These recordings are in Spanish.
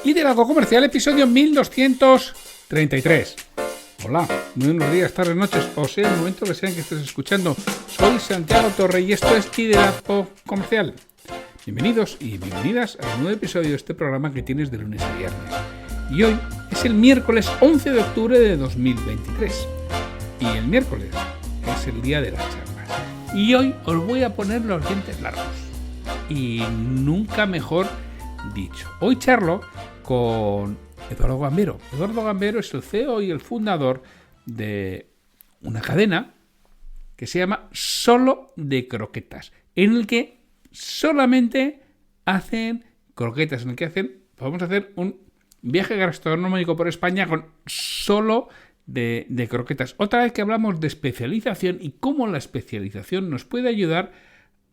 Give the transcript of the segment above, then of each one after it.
Liderazgo Comercial, episodio 1233. Hola, muy buenos días, tardes, noches, o sea, el momento que sea en que estés escuchando. Soy Santiago Torre y esto es Liderazgo Comercial. Bienvenidos y bienvenidas a un nuevo episodio de este programa que tienes de lunes a viernes. Y hoy es el miércoles 11 de octubre de 2023. Y el miércoles es el día de la charla. Y hoy os voy a poner los dientes largos. Y nunca mejor dicho. Hoy charlo con Eduardo Gambero. Eduardo Gambero es el CEO y el fundador de una cadena que se llama Solo de Croquetas, en el que solamente hacen croquetas, en el que vamos a hacer un viaje gastronómico por España con solo de croquetas. Otra vez que hablamos de especialización y cómo la especialización nos puede ayudar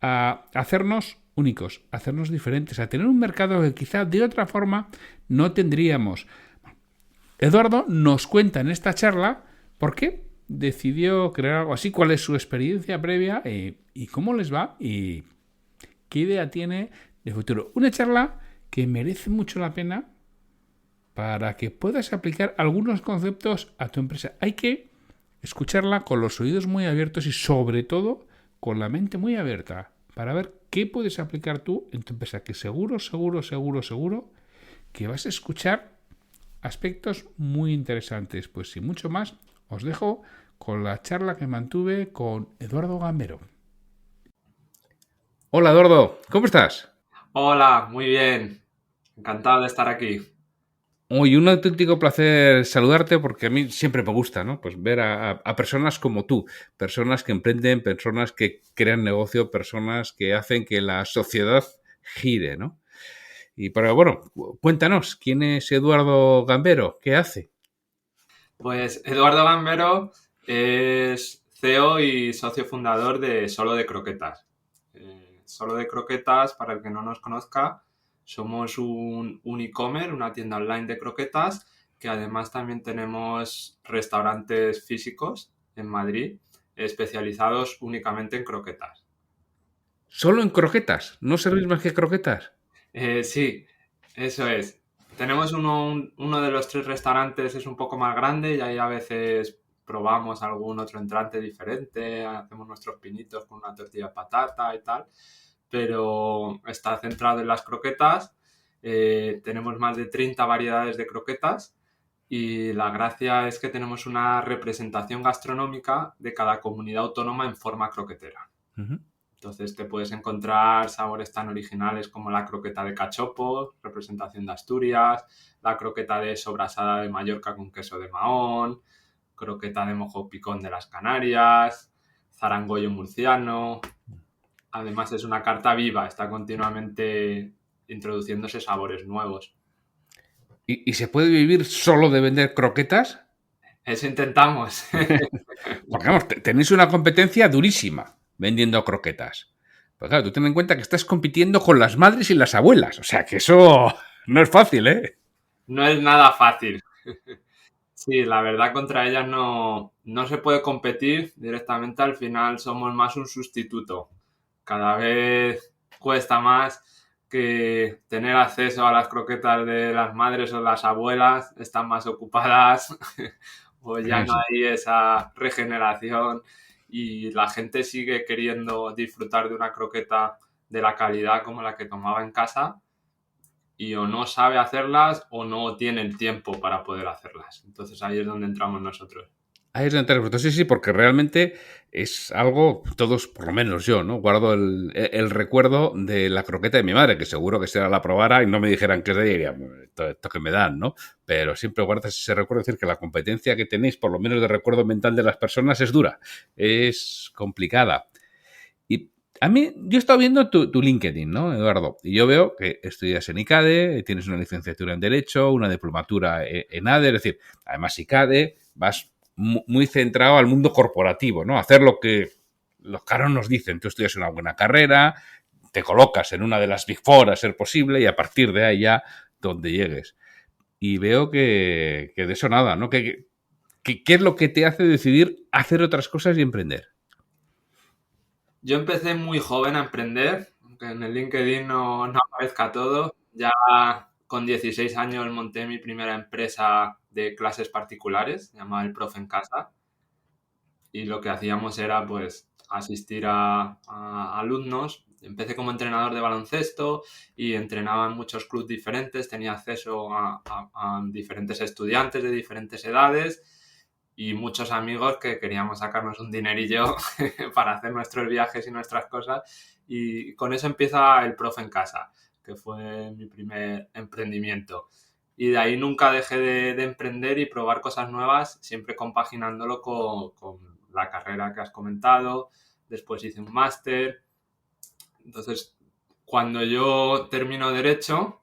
a hacernos únicos, a hacernos diferentes, a tener un mercado que quizá de otra forma no tendríamos. Eduardo nos cuenta en esta charla por qué decidió crear algo así, cuál es su experiencia previa y cómo les va y qué idea tiene de futuro. Una charla que merece mucho la pena para que puedas aplicar algunos conceptos a tu empresa. Hay que escucharla con los oídos muy abiertos y sobre todo con la mente muy abierta para ver qué puedes aplicar tú en tu empresa, que seguro que vas a escuchar aspectos muy interesantes. Pues sin mucho más, os dejo con la charla que mantuve con Eduardo Gambero. Hola Eduardo, ¿cómo estás? Hola, muy bien. Encantado de estar aquí. Hoy un auténtico placer saludarte porque a mí siempre me gusta, ¿no? Pues ver a personas como tú, personas que emprenden, personas que crean negocio, personas que hacen que la sociedad gire, ¿no? Y pero bueno, cuéntanos, ¿quién es Eduardo Gambero? ¿Qué hace? Pues Eduardo Gambero es CEO y socio fundador de Solo de Croquetas. Solo de Croquetas, para el que no nos conozca, somos un e-commerce, una tienda online de croquetas, que además también tenemos restaurantes físicos en Madrid especializados únicamente en croquetas. ¿Solo en croquetas? ¿No servís más que croquetas? Sí, eso es. Tenemos uno de los tres restaurantes es un poco más grande y ahí a veces probamos algún otro entrante diferente, hacemos nuestros pinitos con una tortilla de patata y tal, pero está centrado en las croquetas. Tenemos más de 30 variedades de croquetas y la gracia es que tenemos una representación gastronómica de cada comunidad autónoma en forma croquetera. Uh-huh. Entonces te puedes encontrar sabores tan originales como la croqueta de cachopo, representación de Asturias, la croqueta de sobrasada de Mallorca con queso de Mahón, croqueta de mojo picón de las Canarias, zarangollo murciano. Además es una carta viva, está continuamente introduciéndose sabores nuevos. ¿Y se puede vivir solo de vender croquetas? Eso intentamos. Porque vamos, tenéis una competencia durísima vendiendo croquetas. Pues claro, tú ten en cuenta que estás compitiendo con las madres y las abuelas. O sea, que eso no es fácil, ¿eh? No es nada fácil. Sí, la verdad contra ellas no se puede competir directamente, al final somos más un sustituto. Cada vez cuesta más que tener acceso a las croquetas de las madres o las abuelas, están más ocupadas o ya no hay esa regeneración y la gente sigue queriendo disfrutar de una croqueta de la calidad como la que tomaba en casa y o no sabe hacerlas o no tiene el tiempo para poder hacerlas. Entonces ahí es donde entramos nosotros. Ahí es donde entra. Sí, porque realmente es algo, todos, por lo menos yo, ¿no? Guardo el recuerdo de la croqueta de mi madre, que seguro que si ahora la probara y no me dijeran que es de ella, diría, esto que me dan, ¿no? Pero siempre guardas ese recuerdo, es decir, que la competencia que tenéis, por lo menos de recuerdo mental de las personas, es dura, es complicada. Y a mí, yo he estado viendo tu LinkedIn, ¿no, Eduardo? Y yo veo que estudias en ICADE, tienes una licenciatura en Derecho, una diplomatura en ADE, es decir, además ICADE, vas muy centrado al mundo corporativo, ¿no? Hacer lo que los caros nos dicen. Tú estudias una buena carrera, te colocas en una de las Big Four a ser posible y a partir de ahí ya donde llegues. Y veo que de eso nada, ¿no? ¿Qué es lo que te hace decidir hacer otras cosas y emprender? Yo empecé muy joven a emprender, aunque en el LinkedIn no aparezca todo. Ya con 16 años monté mi primera empresa de clases particulares, llamada El Profe en Casa, y lo que hacíamos era pues asistir a alumnos. Empecé como entrenador de baloncesto y entrenaba en muchos clubes diferentes, tenía acceso a diferentes estudiantes de diferentes edades y muchos amigos que queríamos sacarnos un dinerillo para hacer nuestros viajes y nuestras cosas, y con eso empieza El Profe en Casa, que fue mi primer emprendimiento. Y de ahí nunca dejé de emprender y probar cosas nuevas, siempre compaginándolo con la carrera que has comentado. Después hice un máster. Entonces, cuando yo termino Derecho,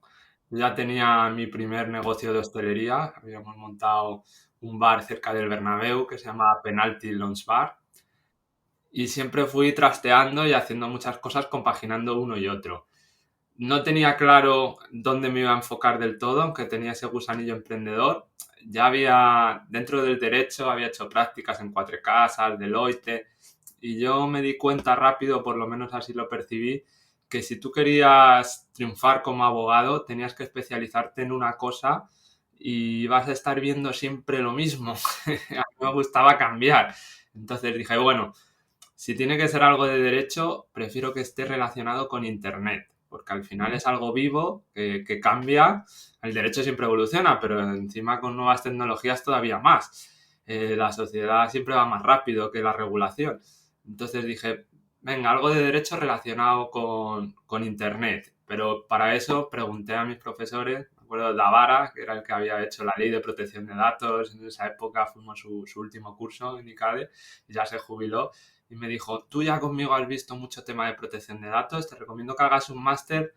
ya tenía mi primer negocio de hostelería. Habíamos montado un bar cerca del Bernabéu que se llama Penalty Lounge Bar. Y siempre fui trasteando y haciendo muchas cosas, compaginando uno y otro. No tenía claro dónde me iba a enfocar del todo, aunque tenía ese gusanillo emprendedor. Ya había, dentro del derecho, había hecho prácticas en Cuatro Casas, Deloitte, y yo me di cuenta rápido, por lo menos así lo percibí, que si tú querías triunfar como abogado, tenías que especializarte en una cosa y vas a estar viendo siempre lo mismo. A mí me gustaba cambiar. Entonces dije, bueno, si tiene que ser algo de derecho, prefiero que esté relacionado con Internet, porque al final es algo vivo, que cambia. El derecho siempre evoluciona, pero encima con nuevas tecnologías todavía más. La sociedad siempre va más rápido que la regulación. Entonces dije, venga, algo de derecho relacionado con Internet. Pero para eso pregunté a mis profesores, me acuerdo de Davara, que era el que había hecho la ley de protección de datos. En esa época fuimos su último curso en ICADE y ya se jubiló. Y me dijo, tú ya conmigo has visto mucho tema de protección de datos, te recomiendo que hagas un máster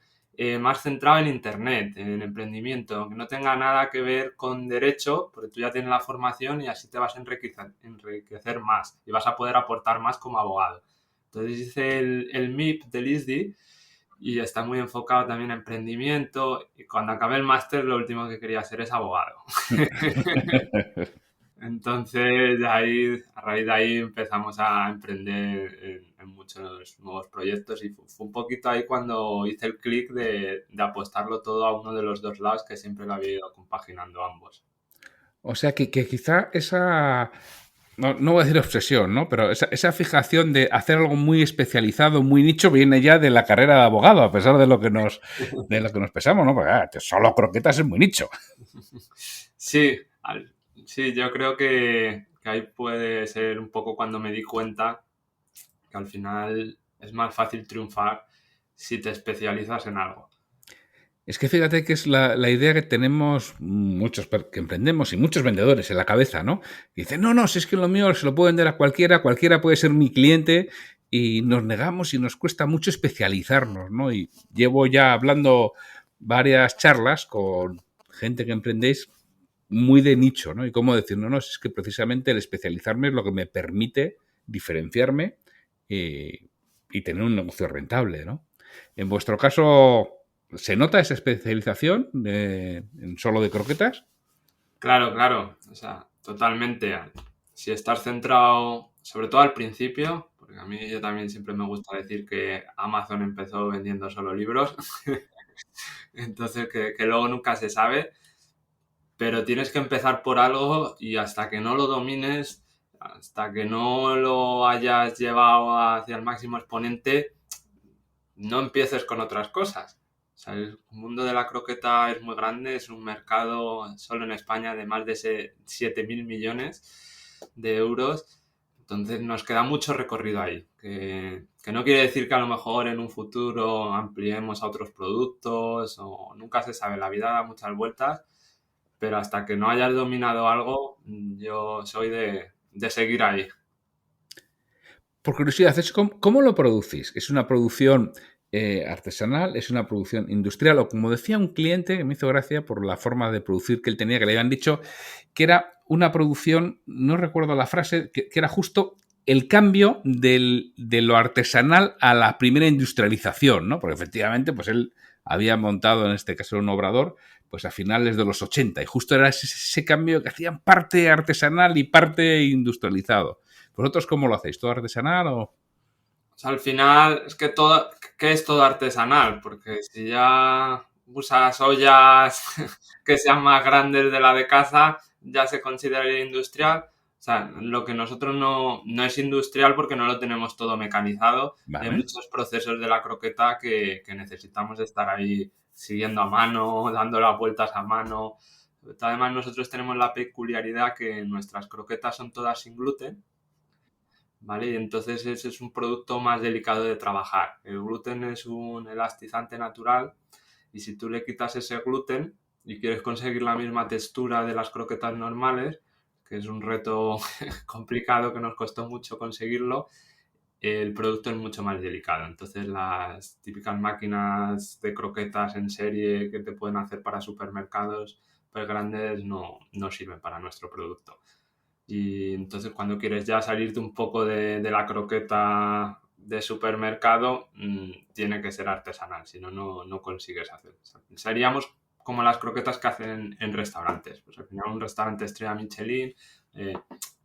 más centrado en Internet, en emprendimiento, que no tenga nada que ver con derecho, porque tú ya tienes la formación y así te vas a enriquecer más y vas a poder aportar más como abogado. Entonces hice el MIP del ISDI y está muy enfocado también a emprendimiento, y cuando acabé el máster lo último que quería ser es abogado. Entonces, a raíz de ahí empezamos a emprender en muchos nuevos proyectos y fue un poquito ahí cuando hice el clic de apostarlo todo a uno de los dos lados, que siempre lo había ido compaginando ambos. O sea que quizá esa, no voy a decir obsesión, ¿no? Pero esa fijación de hacer algo muy especializado, muy nicho, viene ya de la carrera de abogado, a pesar de lo que nos pensamos, ¿no? Porque solo croquetas es muy nicho. Sí, sí, yo creo que ahí puede ser un poco cuando me di cuenta que al final es más fácil triunfar si te especializas en algo. Es que fíjate que es la idea que tenemos muchos que emprendemos y muchos vendedores en la cabeza, ¿no? Y dicen, no, si es que lo mío se lo puedo vender a cualquiera puede ser mi cliente, y nos negamos y nos cuesta mucho especializarnos, ¿no? Y llevo ya hablando varias charlas con gente que emprendéis muy de nicho, ¿no? Y cómo decir, no, es que precisamente el especializarme es lo que me permite diferenciarme y tener un negocio rentable, ¿no? En vuestro caso, ¿se nota esa especialización en solo de croquetas? Claro, o sea, totalmente. Si estás centrado, sobre todo al principio, porque a mí yo también siempre me gusta decir que Amazon empezó vendiendo solo libros, entonces que luego nunca se sabe, pero tienes que empezar por algo y hasta que no lo domines, hasta que no lo hayas llevado hacia el máximo exponente, no empieces con otras cosas. O sea, el mundo de la croqueta es muy grande, es un mercado solo en España de más de 7.000 millones de euros. Entonces nos queda mucho recorrido ahí, que no quiere decir que a lo mejor en un futuro ampliemos a otros productos, o nunca se sabe, la vida da muchas vueltas, pero hasta que no hayas dominado algo, yo soy de seguir ahí. Por curiosidad, ¿cómo lo producís? ¿Es una producción artesanal? ¿Es una producción industrial? O como decía un cliente, que me hizo gracia por la forma de producir que él tenía, que le habían dicho que era una producción, no recuerdo la frase, que era justo el cambio de lo artesanal a la primera industrialización, ¿no? Porque efectivamente, pues él había montado, en este caso, un obrador, pues a finales de los 80, y justo era ese cambio que hacían parte artesanal y parte industrializado. ¿Vosotros cómo lo hacéis? ¿Todo artesanal o...? O sea, al final es que ¿qué es todo artesanal? Porque si ya usas ollas que sean más grandes de la de casa, ya se consideraría industrial. O sea, lo que nosotros no es industrial porque no lo tenemos todo mecanizado y hay Vale. muchos procesos de la croqueta que necesitamos estar ahí siguiendo a mano, dando las vueltas a mano. Además, nosotros tenemos la peculiaridad que nuestras croquetas son todas sin gluten, ¿vale? Y entonces ese es un producto más delicado de trabajar. El gluten es un elastizante natural y si tú le quitas ese gluten y quieres conseguir la misma textura de las croquetas normales, que es un reto complicado que nos costó mucho conseguirlo, el producto es mucho más delicado. Entonces las típicas máquinas de croquetas en serie que te pueden hacer para supermercados pues grandes no sirven para nuestro producto. Y entonces cuando quieres ya salirte un poco de la croqueta de supermercado, tiene que ser artesanal, si no, no consigues hacer. Seríamos como las croquetas que hacen en restaurantes. Pues al final un restaurante estrella Michelin eh,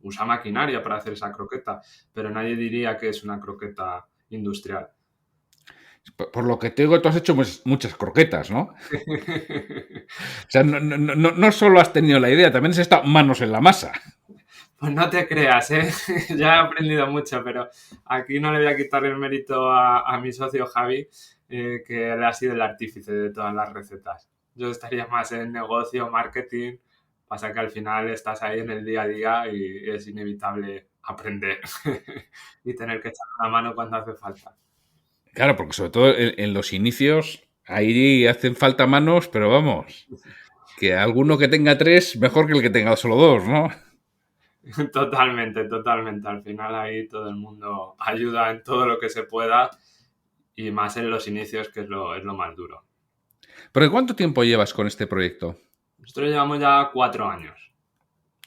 usa maquinaria para hacer esa croqueta, pero nadie diría que es una croqueta industrial. Por lo que te digo, tú has hecho muchas croquetas, ¿no? O sea, no solo has tenido la idea, también has estado manos en la masa. Pues no te creas, ¿eh? Ya he aprendido mucho, pero aquí no le voy a quitar el mérito a mi socio Javi, que él ha sido el artífice de todas las recetas. Yo estaría más en negocio, marketing, pasa que al final estás ahí en el día a día y es inevitable aprender y tener que echar una mano cuando hace falta. Claro, porque sobre todo en los inicios ahí hacen falta manos, pero vamos, que alguno que tenga tres, mejor que el que tenga solo dos, ¿no? Totalmente, totalmente. Al final ahí todo el mundo ayuda en todo lo que se pueda y más en los inicios, que es lo más duro. Pero ¿cuánto tiempo llevas con este proyecto? Nosotros llevamos ya 4 años.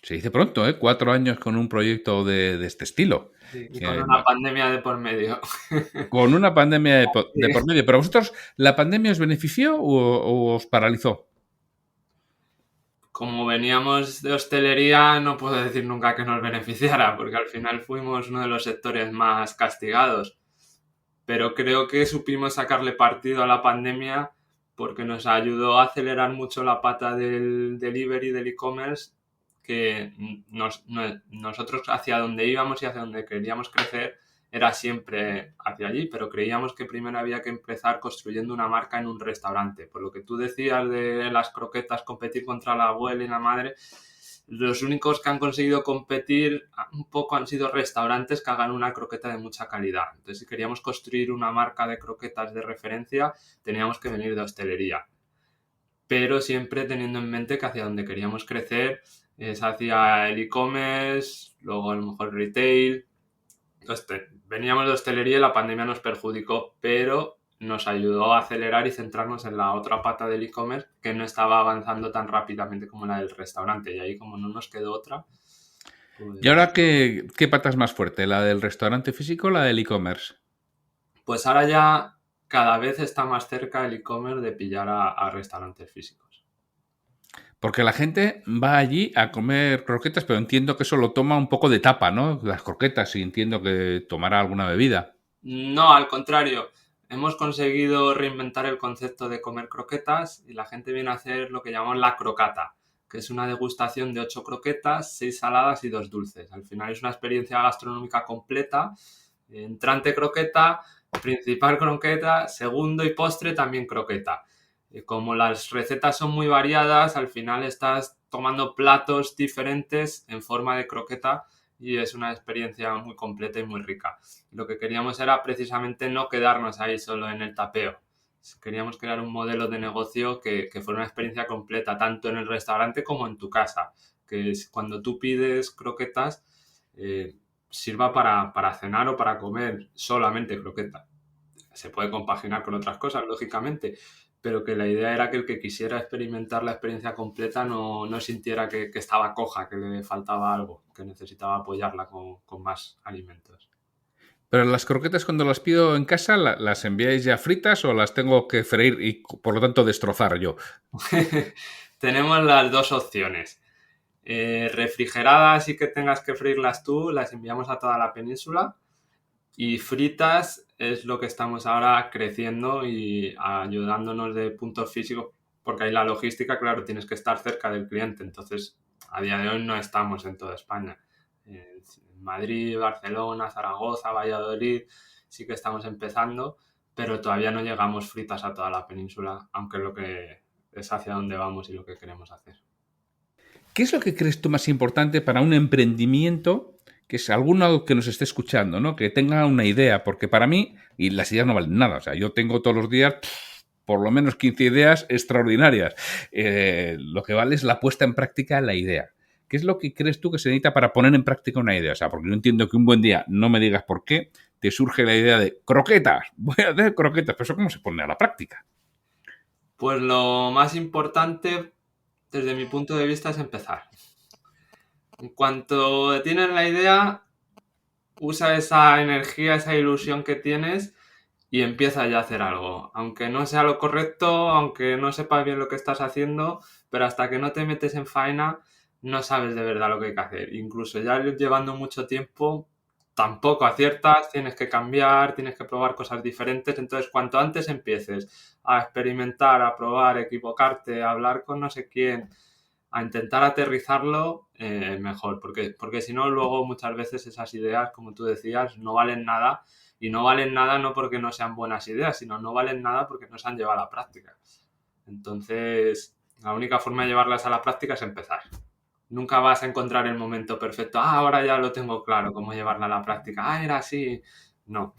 Se dice pronto, ¿eh? 4 años con un proyecto de este estilo. Sí, y con Que, una pandemia de por medio. con una pandemia de Sí. por medio. ¿Pero a vosotros la pandemia os benefició o os paralizó? Como veníamos de hostelería, no puedo decir nunca que nos beneficiara, porque al final fuimos uno de los sectores más castigados. Pero creo que supimos sacarle partido a la pandemia porque nos ayudó a acelerar mucho la pata del delivery, del e-commerce, que nosotros hacia donde íbamos y hacia donde queríamos crecer era siempre hacia allí, pero creíamos que primero había que empezar construyendo una marca en un restaurante. Por lo que tú decías de las croquetas, competir contra la abuela y la madre, los únicos que han conseguido competir un poco han sido restaurantes que hagan una croqueta de mucha calidad. Entonces, si queríamos construir una marca de croquetas de referencia, teníamos que venir de hostelería. Pero siempre teniendo en mente que hacia donde queríamos crecer es hacia el e-commerce, luego a lo mejor retail. Entonces, veníamos de hostelería y la pandemia nos perjudicó, pero nos ayudó a acelerar y centrarnos en la otra pata del e-commerce que no estaba avanzando tan rápidamente como la del restaurante. Y ahí, como no nos quedó otra, ¿Y pues, ahora qué pata es más fuerte? ¿La del restaurante físico o la del e-commerce? pues ahora ya cada vez está más cerca el e-commerce de pillar a restaurantes físicos. Porque la gente va allí a comer croquetas, pero entiendo que eso lo toma un poco de tapa, ¿no? Las croquetas, y entiendo que tomará alguna bebida. No, al contrario. Hemos conseguido reinventar el concepto de comer croquetas y la gente viene a hacer lo que llamamos la crocata, que es una degustación de 8 croquetas, 6 saladas y 2 dulces. Al final es una experiencia gastronómica completa, entrante croqueta, principal croqueta, segundo y postre también croqueta. Como las recetas son muy variadas, al final estás tomando platos diferentes en forma de croqueta y es una experiencia muy completa y muy rica. Lo que queríamos era precisamente no quedarnos ahí solo en el tapeo. Queríamos crear un modelo de negocio que fuera una experiencia completa, tanto en el restaurante como en tu casa. Que es cuando tú pides croquetas, sirva para cenar o para comer solamente croqueta. Se puede compaginar con otras cosas, lógicamente, pero que la idea era que el que quisiera experimentar la experiencia completa no sintiera que estaba coja, que le faltaba algo, que necesitaba apoyarla con más alimentos. Pero las croquetas cuando las pido en casa, ¿las enviáis ya fritas o las tengo que freír y por lo tanto destrozar yo? Tenemos las dos opciones. Refrigeradas y que tengas que freírlas tú, las enviamos a toda la península. Y fritas, es lo que estamos ahora creciendo y ayudándonos de puntos físicos, porque ahí la logística, claro, tienes que estar cerca del cliente. Entonces, a día de hoy no estamos en toda España. En Madrid, Barcelona, Zaragoza, Valladolid, sí que estamos empezando, pero todavía no llegamos fritas a toda la península, aunque es lo que es hacia donde vamos y lo que queremos hacer. ¿Qué es lo que crees tú más importante para un emprendimiento? Que es alguno que nos esté escuchando, ¿no? Que tenga una idea, porque para mí, y las ideas no valen nada, o sea, yo tengo todos los días por lo menos 15 ideas extraordinarias. Lo que vale es la puesta en práctica de la idea. ¿Qué es lo que crees tú que se necesita para poner en práctica una idea? O sea, porque yo entiendo que un buen día, no me digas por qué, te surge la idea de croquetas, voy a hacer croquetas, pero eso ¿cómo se pone a la práctica? Pues lo más importante, desde mi punto de vista, es empezar. En cuanto tienes la idea, usa esa energía, esa ilusión que tienes y empieza ya a hacer algo. Aunque no sea lo correcto, aunque no sepas bien lo que estás haciendo, pero hasta que no te metes en faena, no sabes de verdad lo que hay que hacer. Incluso ya llevando mucho tiempo, tampoco aciertas, tienes que cambiar, tienes que probar cosas diferentes. Entonces, cuanto antes empieces a experimentar, a probar, a equivocarte, a hablar con no sé quién, a intentar aterrizarlo, mejor. Porque si no, luego muchas veces esas ideas, como tú decías, no valen nada. Y no valen nada no porque no sean buenas ideas, sino no valen nada porque no se han llevado a la práctica. Entonces, la única forma de llevarlas a la práctica es empezar. Nunca vas a encontrar el momento perfecto. Ah, ahora ya lo tengo claro, cómo llevarla a la práctica. Ah, era así. No.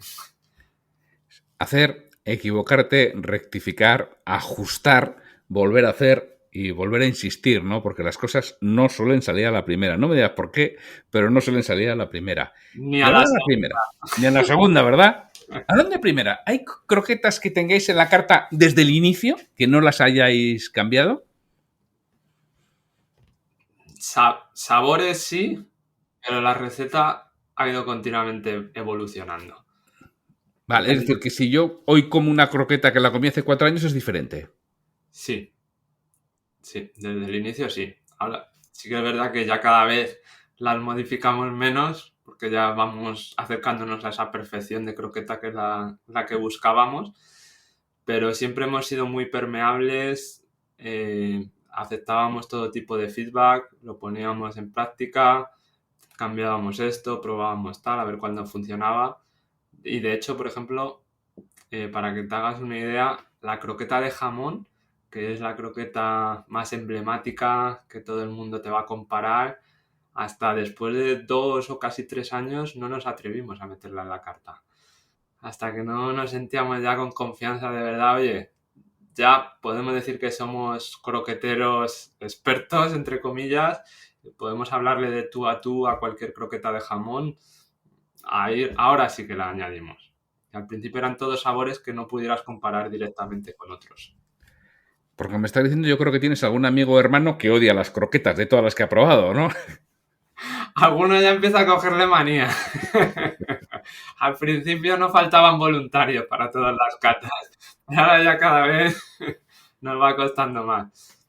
Hacer, equivocarte, rectificar, ajustar, volver a hacer y volver a insistir, ¿no? Porque las cosas no suelen salir a la primera. No me digas por qué, pero no suelen salir a la primera. Ni Y a la hablando de la primera, ni a la segunda, ¿verdad? Hablando de primera, ¿hay croquetas que tengáis en la carta desde el inicio, que no las hayáis cambiado? Sabores sí, pero la receta ha ido continuamente evolucionando. Vale, es decir, que si yo hoy como una croqueta que la comí hace 4 años es diferente. Sí, sí, desde el inicio sí. Ahora sí que es verdad que ya cada vez las modificamos menos porque ya vamos acercándonos a esa perfección de croqueta que es la que buscábamos, pero siempre hemos sido muy permeables, aceptábamos todo tipo de feedback, lo poníamos en práctica, cambiábamos esto, probábamos tal, a ver cuándo funcionaba. Y de hecho, por ejemplo, para que te hagas una idea, la croqueta de jamón, que es la croqueta más emblemática que todo el mundo te va a comparar, hasta después de 2 o casi 3 años no nos atrevimos a meterla en la carta. Hasta que no nos sentíamos ya con confianza de verdad, oye, ya podemos decir que somos croqueteros expertos, entre comillas, podemos hablarle de tú a cualquier croqueta de jamón, ahora sí que la añadimos. Al principio eran todos sabores que no pudieras comparar directamente con otros. Porque me estás diciendo, yo creo que tienes algún amigo o hermano que odia las croquetas de todas las que ha probado, ¿no? Alguno ya empieza a cogerle manía. Al principio no faltaban voluntarios para todas las catas. Ahora ya cada vez nos va costando más.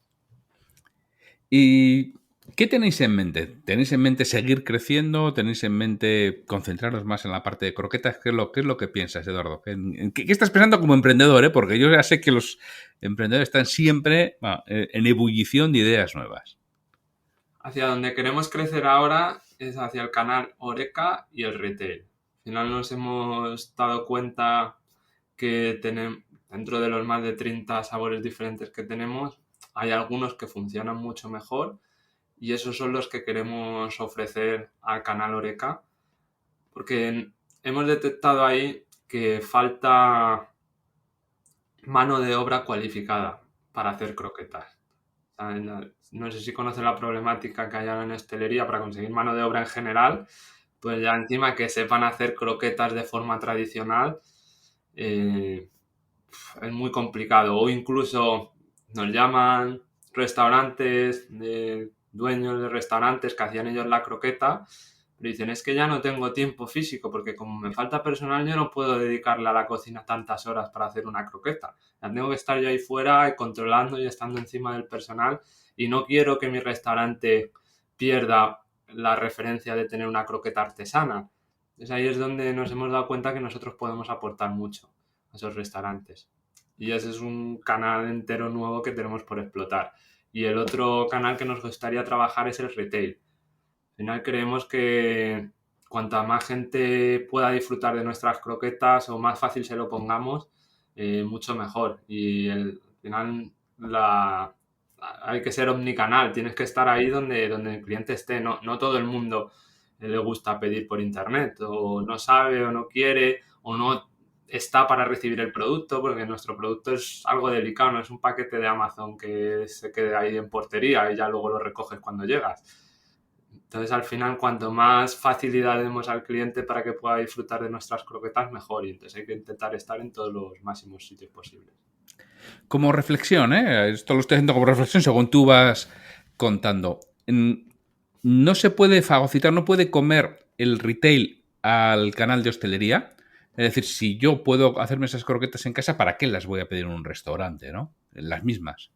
¿Y qué tenéis en mente? ¿Tenéis en mente seguir creciendo? ¿Tenéis en mente concentraros más en la parte de croquetas? ¿Qué es lo que piensas, Eduardo? ¿Qué estás pensando como emprendedor? Porque yo ya sé que los emprendedores están siempre en ebullición de ideas nuevas. Hacia donde queremos crecer ahora es hacia el canal Oreca y el retail. Al final nos hemos dado cuenta que dentro de los más de 30 sabores diferentes que tenemos, hay algunos que funcionan mucho mejor y esos son los que queremos ofrecer al canal Oreca, porque hemos detectado ahí que falta mano de obra cualificada para hacer croquetas. No sé si conoces la problemática que hay ahora en hostelería para conseguir mano de obra en general, pues ya encima que sepan hacer croquetas de forma tradicional, eh, es muy complicado. O incluso nos llaman restaurantes, dueños de restaurantes que hacían ellos la croqueta, pero dicen, es que ya no tengo tiempo físico porque como me falta personal yo no puedo dedicarle a la cocina tantas horas para hacer una croqueta. Ya tengo que estar yo ahí fuera controlando y estando encima del personal y no quiero que mi restaurante pierda la referencia de tener una croqueta artesana. Entonces ahí es donde nos hemos dado cuenta que nosotros podemos aportar mucho a esos restaurantes. Y ese es un canal entero nuevo que tenemos por explotar. Y el otro canal que nos gustaría trabajar es el retail. Al final creemos que cuanta más gente pueda disfrutar de nuestras croquetas o más fácil se lo pongamos, mucho mejor. Y al final hay que ser omnicanal, tienes que estar ahí donde el cliente esté. No todo el mundo le gusta pedir por internet, o no sabe, o no quiere, o no está para recibir el producto, porque nuestro producto es algo delicado, no es un paquete de Amazon que se quede ahí en portería y ya luego lo recoges cuando llegas. Entonces, al final, cuanto más facilidad demos al cliente para que pueda disfrutar de nuestras croquetas, mejor. Y entonces hay que intentar estar en todos los máximos sitios posibles. Como reflexión, esto lo estoy haciendo como reflexión según tú vas contando. No se puede fagocitar, no puede comer el retail al canal de hostelería. Es decir, si yo puedo hacerme esas croquetas en casa, ¿para qué las voy a pedir en un restaurante, no? Las mismas.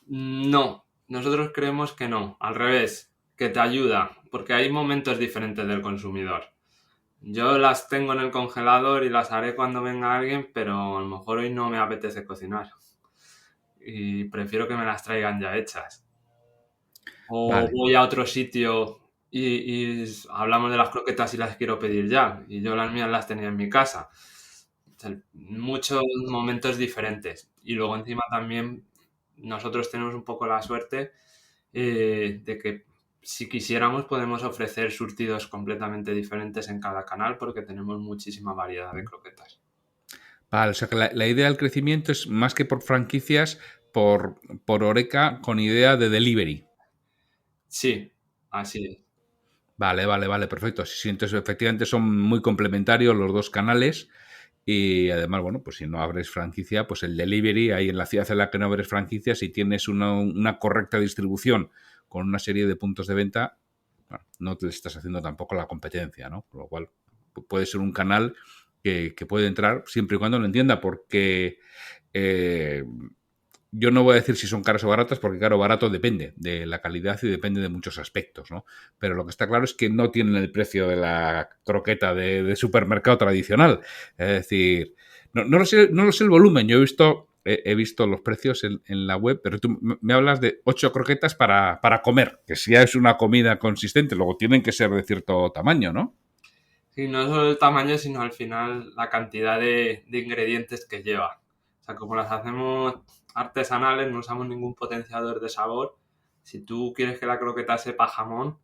No, nosotros creemos que no, al revés, que te ayuda, porque hay momentos diferentes del consumidor. Yo las tengo en el congelador y las haré cuando venga alguien, pero a lo mejor hoy no me apetece cocinar y prefiero que me las traigan ya hechas. O Vale. voy a otro sitio y hablamos de las croquetas y las quiero pedir ya, y yo las mías las tenía en mi casa. O sea, muchos momentos diferentes. Y luego encima también nosotros tenemos un poco la suerte de que si quisiéramos podemos ofrecer surtidos completamente diferentes en cada canal porque tenemos muchísima variedad de croquetas. Vale, o sea que la idea del crecimiento es más que por franquicias, por Oreca con idea de delivery. Sí, así es. Vale, perfecto. Sí, entonces efectivamente son muy complementarios los dos canales y además, bueno, pues si no abres franquicia, pues el delivery, ahí en la ciudad en la que no abres franquicia, si tienes una correcta distribución con una serie de puntos de venta, bueno, no te estás haciendo tampoco la competencia, ¿no? Con lo cual puede ser un canal que puede entrar siempre y cuando lo entienda, porque yo no voy a decir si son caras o baratas, porque claro, barato depende de la calidad y depende de muchos aspectos, ¿no? Pero lo que está claro es que no tienen el precio de la croqueta de supermercado tradicional. Es decir, no lo sé el volumen. Yo he visto los precios en la web, pero tú me hablas de 8 croquetas para comer, que si ya es una comida consistente, luego tienen que ser de cierto tamaño, ¿no? Sí, no solo el tamaño, sino al final la cantidad de ingredientes que lleva. O sea, como las hacemos artesanales, no usamos ningún potenciador de sabor. Si tú quieres que la croqueta sepa jamón,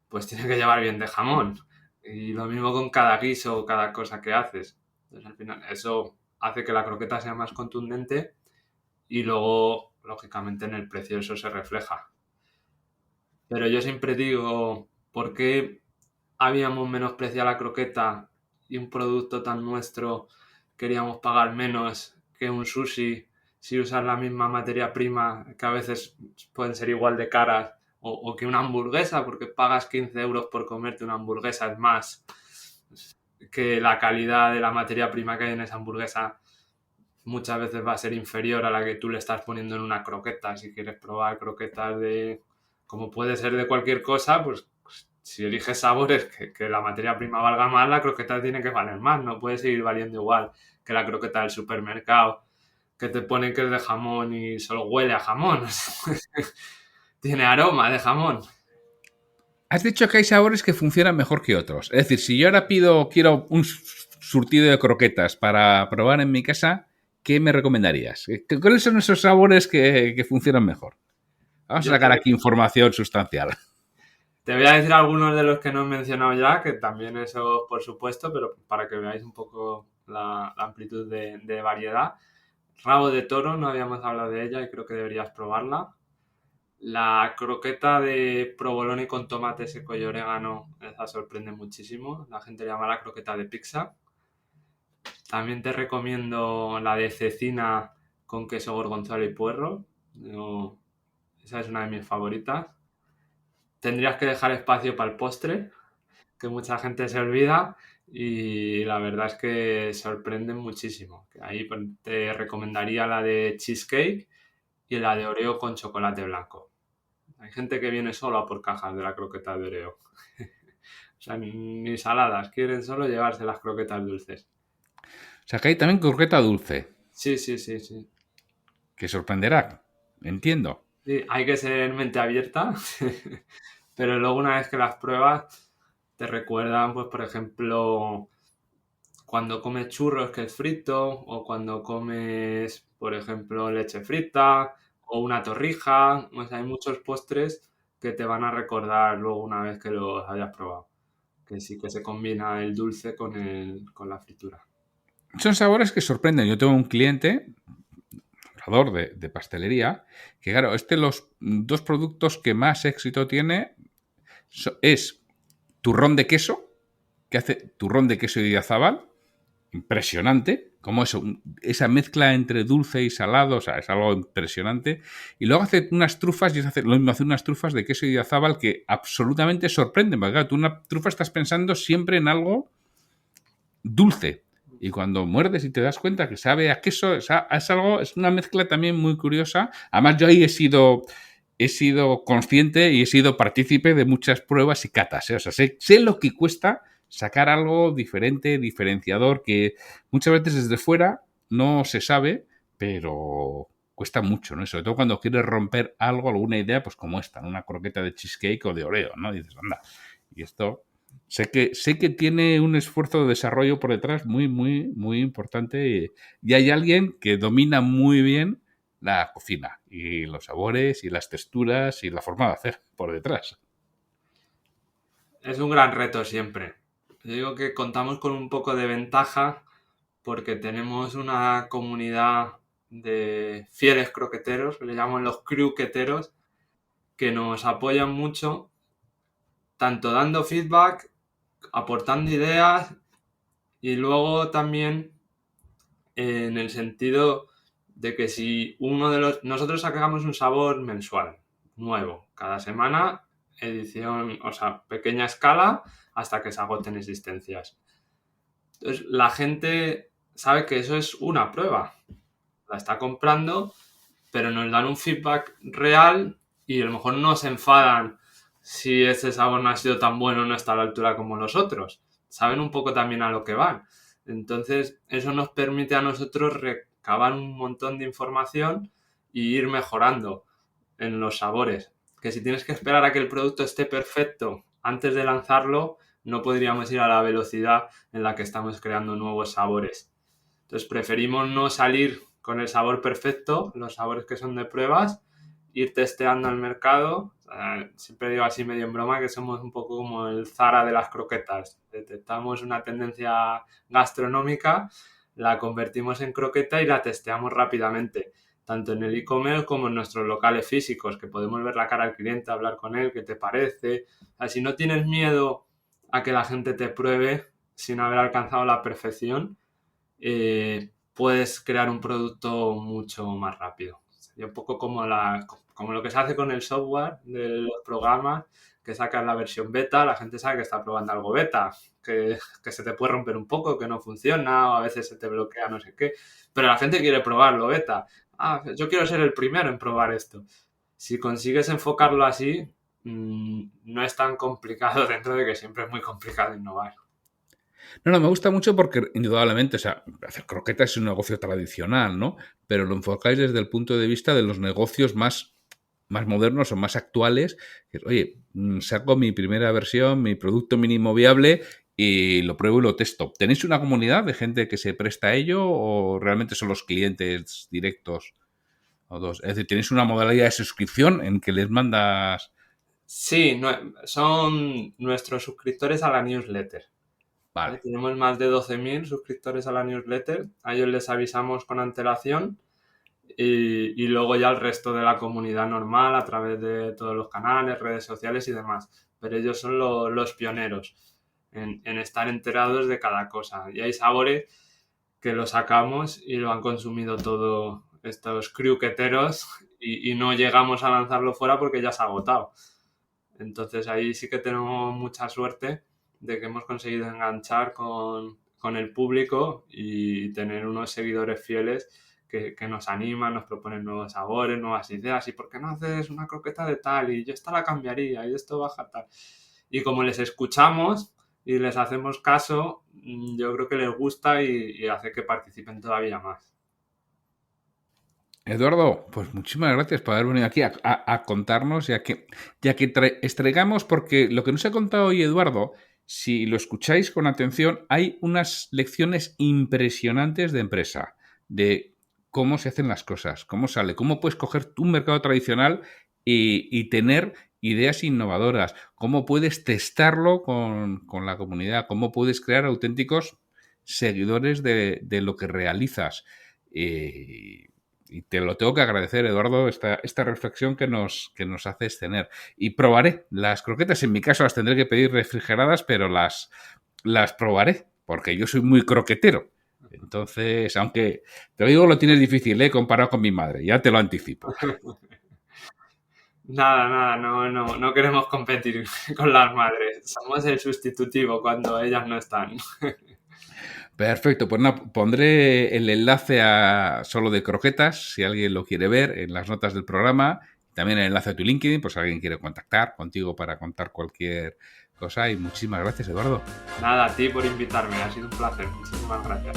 pues tiene que llevar bien de jamón. Y lo mismo con cada guiso o cada cosa que haces. Entonces, al final, eso hace que la croqueta sea más contundente y luego, lógicamente, en el precio eso se refleja. Pero yo siempre digo, ¿por qué habíamos menospreciado la croqueta y un producto tan nuestro queríamos pagar menos que un sushi si usas la misma materia prima que a veces pueden ser igual de caras o que una hamburguesa porque pagas 15 euros por comerte una hamburguesa es más que la calidad de la materia prima que hay en esa hamburguesa muchas veces va a ser inferior a la que tú le estás poniendo en una croqueta. Si quieres probar croquetas de, como puede ser de cualquier cosa, pues si eliges sabores que la materia prima valga más, la croqueta tiene que valer más. No puede seguir valiendo igual que la croqueta del supermercado, que te pone que es de jamón y solo huele a jamón. Tiene aroma de jamón. Has dicho que hay sabores que funcionan mejor que otros. Es decir, si yo ahora quiero un surtido de croquetas para probar en mi casa, ¿qué me recomendarías? ¿Cuáles son esos sabores que funcionan mejor? Vamos a Yo sacar aquí información sustancial. te voy a decir algunos de los que no he mencionado ya, que también eso por supuesto, pero para que veáis un poco la amplitud de variedad. Rabo de toro, no habíamos hablado de ella y creo que deberías probarla. La croqueta de provolone con tomate seco y orégano, esa sorprende muchísimo. La gente le llama la croqueta de pizza. También te recomiendo la de cecina con queso gorgonzola y puerro. Yo- esa es una de mis favoritas. Tendrías que dejar espacio para el postre, que mucha gente se olvida y la verdad es que sorprenden muchísimo. Ahí pues, te recomendaría la de cheesecake y la de Oreo con chocolate blanco. Hay gente que viene solo a por cajas de la croqueta de Oreo. O sea, ni saladas, quieren solo llevarse las croquetas dulces. O sea, que hay también croqueta dulce, Sí, sí, sí, sí. que sorprenderá, entiendo. Sí, hay que ser mente abierta, pero luego una vez que las pruebas, te recuerdan, pues, por ejemplo, cuando comes churros que es frito, o cuando comes, por ejemplo, leche frita, o una torrija. O sea, hay muchos postres que te van a recordar luego una vez que los hayas probado. Que sí que se combina el dulce con la fritura. Son sabores que sorprenden. Yo tengo un cliente, comprador de pastelería, que claro, los dos productos que más éxito tiene es turrón de queso, que hace turrón de queso y diazábal, impresionante, como eso, esa mezcla entre dulce y salado, o sea, es algo impresionante. Y luego hace unas trufas, y hace lo mismo, hace unas trufas de queso y diazábal que absolutamente sorprenden, porque claro, tú una trufa estás pensando siempre en algo dulce. Y cuando muerdes y te das cuenta que sabe a queso, es algo, es una mezcla también muy curiosa. Además, yo ahí he sido consciente y he sido partícipe de muchas pruebas y catas. ¿Eh? O sea, sé lo que cuesta sacar algo diferente, diferenciador, que muchas veces desde fuera no se sabe, pero cuesta mucho, ¿no? Sobre todo cuando quieres romper algo, alguna idea, pues como esta, ¿no? Una croqueta de cheesecake o de Oreo, ¿no? Y dices, anda, y esto sé que tiene un esfuerzo de desarrollo por detrás muy, muy, muy importante y hay alguien que domina muy bien la cocina y los sabores y las texturas y la forma de hacer por detrás. Es un gran reto siempre. Yo digo que contamos con un poco de ventaja porque tenemos una comunidad de fieles croqueteros, que le llaman los cruqueteros, que nos apoyan mucho, tanto dando feedback, aportando ideas y luego también en el sentido de que si nosotros sacamos un sabor mensual, nuevo, cada semana, edición, o sea, pequeña escala, hasta que se agoten existencias. Entonces, la gente sabe que eso es una prueba, la está comprando, pero nos dan un feedback real y a lo mejor no se enfadan si ese sabor no ha sido tan bueno, no está a la altura como los otros. Saben un poco también a lo que van. Entonces, eso nos permite a nosotros recabar un montón de información y ir mejorando en los sabores. Que si tienes que esperar a que el producto esté perfecto antes de lanzarlo, no podríamos ir a la velocidad en la que estamos creando nuevos sabores. Entonces preferimos no salir con el sabor perfecto, los sabores que son de pruebas, ir testeando el mercado. Siempre digo así medio en broma que somos un poco como el Zara de las croquetas. Detectamos una tendencia gastronómica, la convertimos en croqueta y la testeamos rápidamente, tanto en el e-commerce como en nuestros locales físicos, que podemos ver la cara al cliente, hablar con él, qué te parece. O sea, si no tienes miedo a que la gente te pruebe sin haber alcanzado la perfección, puedes crear un producto mucho más rápido. Sería un poco como lo que se hace con el software de los programas, que sacas la versión beta, la gente sabe que está probando algo beta, que se te puede romper un poco, que no funciona, o a veces se te bloquea no sé qué, pero la gente quiere probarlo beta. Yo quiero ser el primero en probar esto. Si consigues enfocarlo así, no es tan complicado dentro de que siempre es muy complicado innovar. No, me gusta mucho porque indudablemente, o sea, hacer croquetas es un negocio tradicional, ¿no? Pero lo enfocáis desde el punto de vista de los negocios más modernos o más actuales. Que, oye, saco mi primera versión, mi producto mínimo viable y lo pruebo y lo testo. ¿Tenéis una comunidad de gente que se presta a ello o realmente son los clientes directos o dos? Es decir, ¿tenéis una modalidad de suscripción en que les mandas? Sí, son nuestros suscriptores a la newsletter. ¿Vale? Vale. Tenemos más de 12.000 suscriptores a la newsletter. A ellos les avisamos con antelación y luego ya el resto de la comunidad normal a través de todos los canales, redes sociales y demás. Pero ellos son los pioneros en estar enterados de cada cosa. Y hay sabores que lo sacamos y lo han consumido todo estos cruqueteros y no llegamos a lanzarlo fuera porque ya se ha agotado. Entonces ahí sí que tenemos mucha suerte de que hemos conseguido enganchar con el público y tener unos seguidores fieles que nos animan, nos proponen nuevos sabores, nuevas ideas. ¿Y por qué no haces una croqueta de tal? Y yo esta la cambiaría y esto baja tal. Y como les escuchamos y les hacemos caso, yo creo que les gusta y hace que participen todavía más. Eduardo, pues muchísimas gracias por haber venido aquí a contarnos, ya que extraigamos, porque lo que nos ha contado hoy Eduardo, si lo escucháis con atención, hay unas lecciones impresionantes de empresa, de cómo se hacen las cosas, cómo sale, cómo puedes coger tu mercado tradicional y tener ideas innovadoras, cómo puedes testarlo con la comunidad, cómo puedes crear auténticos seguidores de lo que realizas. Y te lo tengo que agradecer, Eduardo, esta reflexión que nos haces tener. Y probaré las croquetas. En mi caso las tendré que pedir refrigeradas, pero las probaré, porque yo soy muy croquetero. Entonces, aunque te lo digo, lo tienes difícil, comparado con mi madre. Ya te lo anticipo. Nada, no queremos competir con las madres. Somos el sustitutivo cuando ellas no están. Perfecto, pues nada, pondré el enlace a Solo de Croquetas, si alguien lo quiere ver, en las notas del programa. También el enlace a tu LinkedIn, pues si alguien quiere contactar contigo para contar cualquier cosa. Y muchísimas gracias, Eduardo. Nada, a ti por invitarme, ha sido un placer. Muchísimas gracias.